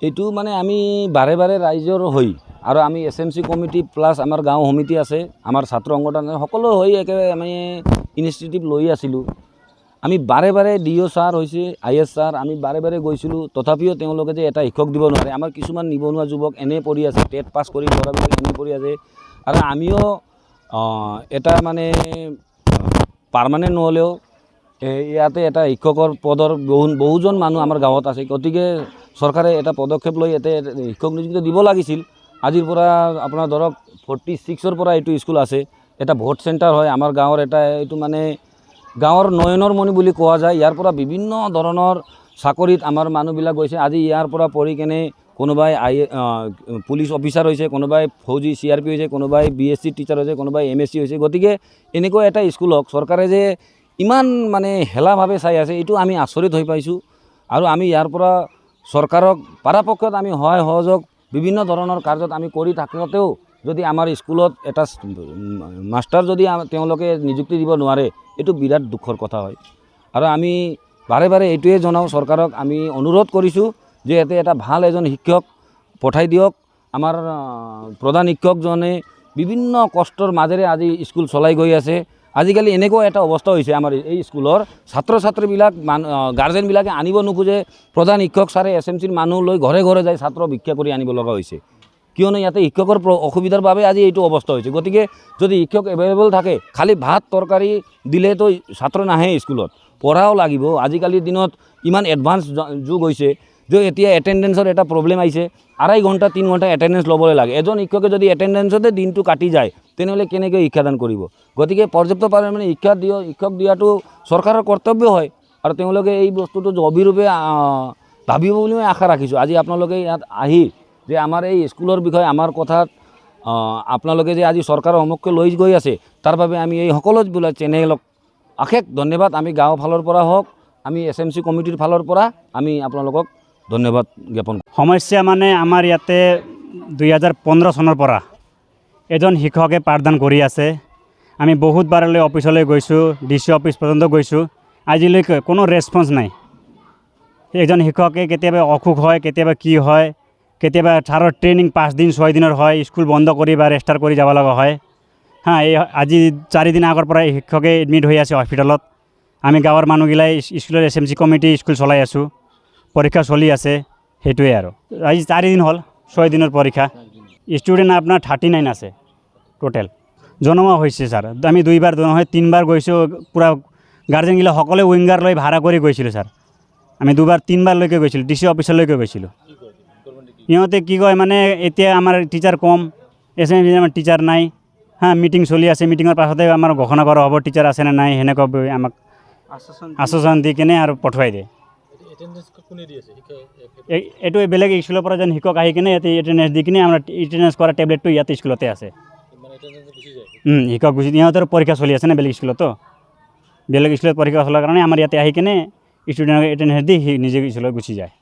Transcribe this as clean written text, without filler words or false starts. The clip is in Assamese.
এইটো মানে আমি বাৰে বাৰে ৰাইজৰ হৈ আৰু আমি SMC কমিটি প্লাছ আমাৰ গাঁও সমিতি আছে, আমাৰ ছাত্ৰ সংগঠন সকলো হৈ একেবাৰে আমি ইনিচিয়েটিভ লৈ আছিলোঁ। আমি বাৰে বাৰে DO ছাৰ হৈছে, IS ছাৰ, আমি বাৰে বাৰে গৈছিলোঁ। তথাপিও তেওঁলোকে যে এটা শিক্ষক দিব নোৱাৰে। আমাৰ কিছুমান নিবনুৱা যুৱক এনেই পৰি আছে, টেট পাছ কৰি ল'ৰাবিলাক এনেই পৰি আছে। আৰু আমিও এটা মানে পাৰ্মানেণ্ট নহ'লেও ইয়াতে এটা শিক্ষকৰ পদৰ বহুজন মানুহ আমাৰ গাঁৱত আছে। গতিকে চৰকাৰে এটা পদক্ষেপ লৈ ইয়াতে শিক্ষক নিযুক্তি দিব লাগিছিল। আজিৰ পৰা আপোনাৰ ধৰক 46ৰ পৰা এইটো স্কুল আছে। এটা ভোট চেণ্টাৰ হয় আমাৰ গাঁৱৰ, এটা এইটো মানে গাঁৱৰ নয়নৰ মণি বুলি কোৱা যায়। ইয়াৰ পৰা বিভিন্ন ধৰণৰ চাকৰিত আমাৰ মানুহবিলাক গৈছে। আজি ইয়াৰ পৰা পঢ়ি কেনে কোনোবাই পুলিচ অফিচাৰ হৈছে, কোনোবাই ফৌজি CRP হৈছে, কোনোবাই BSc টিচাৰ হৈছে, কোনোবাই MSc হৈছে। গতিকে এনেকুৱা এটা স্কুলক চৰকাৰে যে ইমান মানে হেলাভাৱে চাই আছে, এইটো আমি আচৰিত হৈ পাইছোঁ। আৰু আমি ইয়াৰ পৰা চৰকাৰক পৰাপক্ষত আমি সহায় সহযোগ বিভিন্ন ধৰণৰ কাৰ্যত আমি কৰি থাকোঁতেও যদি আমাৰ স্কুলত এটা মাষ্টাৰ যদি তেওঁলোকে নিযুক্তি দিব নোৱাৰে, এইটো বিৰাট দুখৰ কথা হয়। আৰু আমি বাৰে বাৰে এইটোৱে জনাওঁ চৰকাৰক, আমি অনুৰোধ কৰিছোঁ যে ইয়াতে এটা ভাল এজন শিক্ষক পঠাই দিয়ক। আমাৰ প্ৰধান শিক্ষকজনে বিভিন্ন কষ্টৰ মাজেৰে আজি স্কুল চলাই গৈ আছে। আজিকালি এনেকুৱা এটা অৱস্থা হৈছে আমাৰ এই স্কুলৰ ছাত্ৰ ছাত্ৰীবিলাক গাৰ্জেনবিলাকে আনিব নোখোজে। প্ৰধান শিক্ষক ছাৰে SMCৰ মানুহ লৈ ঘৰে ঘৰে যায় ছাত্ৰ ভিক্ষা কৰি আনিব লগা হৈছে। কিয়নো ইয়াতে শিক্ষকৰ অসুবিধাৰ বাবে আজি এইটো অৱস্থা হৈছে। গতিকে যদি শিক্ষক এভেইলেবল থাকে, খালি ভাত তৰকাৰী দিলেতো ছাত্ৰ নাহে স্কুলত, পঢ়াও লাগিব। আজিকালিৰ দিনত ইমান এডভান্স যুগ হৈছে যে এতিয়া এটেণ্ডেঞ্চৰ এটা প্ৰব্লেম আহিছে। 2.5 ঘণ্টা 3 ঘণ্টা এটেণ্ডেঞ্চ ল'বলৈ লাগে। এজন শিক্ষকে যদি এটেণ্ডেঞ্চতে দিনটো কাটি যায়, তেনেহ'লে কেনেকৈ শিক্ষাদান কৰিব? গতিকে পৰ্যাপ্ত পৰিমাণে শিক্ষক দিয়াটো চৰকাৰৰ কৰ্তব্য হয়। আৰু তেওঁলোকে এই বস্তুটো অবিৰূপে ভাবিব বুলি মই আশা ৰাখিছোঁ। আজি আপোনালোকে ইয়াত আহি যে আমাৰ এই স্কুলৰ বিষয়ে আমাৰ কথাত আপোনালোকে যে আজি চৰকাৰৰ সমক্ষে লৈ গৈ আছে, তাৰ বাবে আমি এই সকলো চেনেলক অশেষ ধন্যবাদ। আমি গাঁৱৰ ফালৰ পৰা হওক, আমি SMC কমিটিৰ ফালৰ পৰা আমি আপোনালোকক ধন্যবাদ জ্ঞাপন কৰোঁ। সমস্যা মানে আমাৰ ইয়াতে 2015 চনৰ পৰা এজন শিক্ষকে পাঠদান কৰি আছে। আমি বহুতবাৰলৈ অফিচলৈ গৈছোঁ, DC অফিচ পৰ্যন্ত গৈছোঁ, আজিলৈকে কোনো ৰেছপন্স নাই। এজন শিক্ষকে কেতিয়াবা অসুখ হয়, কেতিয়াবা কি হয়, কেতিয়াবা ছাৰৰ ট্ৰেইনিং 5 দিন 6 দিনৰ হয়, স্কুল বন্ধ কৰি বা ৰেষ্টাৰ কৰি যাব লগা হয়। এই আজি 4 দিন আগৰ পৰা শিক্ষকে এডমিট হৈ আছে হস্পিটেলত। আমি গাঁৱৰ মানুহগিলাই স্কুলৰ SMC কমিটি স্কুল চলাই আছোঁ, পৰীক্ষা চলি আছে। সেইটোৱে আৰু আজি 4 দিন হ'ল, 6 দিনৰ পৰীক্ষা। ষ্টুডেণ্ট আপোনাৰ 39 আছে টোটেল। জনোৱা হৈছে ছাৰ, আমি 2বাৰ জনোৱা হয়, 3বাৰ গৈছোঁ। পূৰা গাৰ্জেনগিলা সকলোৱে উইংগাৰ লৈ ভাড়া কৰি গৈছিলোঁ ছাৰ। আমি 2বাৰ 3বাৰলৈকে গৈছিলোঁ, DC অফিচলৈকে গৈছিলোঁ। সিহঁতে কি কয় মানে এতিয়া আমাৰ টিচাৰ কম, SMC আমাৰ টিচাৰ নাই। মিটিং চলি আছে, মিটিঙৰ পাছতে আমাৰ ঘোষণা কৰা হ'ব টিচাৰ আছেনে নাই, সেনেকুৱা আমাক আশ্বাসন দি কেনে আৰু পঠুৱাই দিয়ে। এইটো বেলেগ স্কুলৰ পৰা যেন শিক্ষক আহি কিনে ইয়াতে এটেণ্ডেঞ্চ দি কিনে আমাৰ এটেণ্ডেঞ্চ কৰা টেবলেটটো ইয়াতে স্কুলতে আছে। শিক্ষক গুচি, ইহঁতৰ পৰীক্ষা চলি আছে না বেলেগ স্কুলতো, বেলেগ স্কুলত পৰীক্ষা চলাৰ কাৰণে আমাৰ ইয়াতে আহি কিনে ষ্টুডেণ্টক এটেণ্ডেঞ্চ দি নিজে স্কুলত গুচি যায়।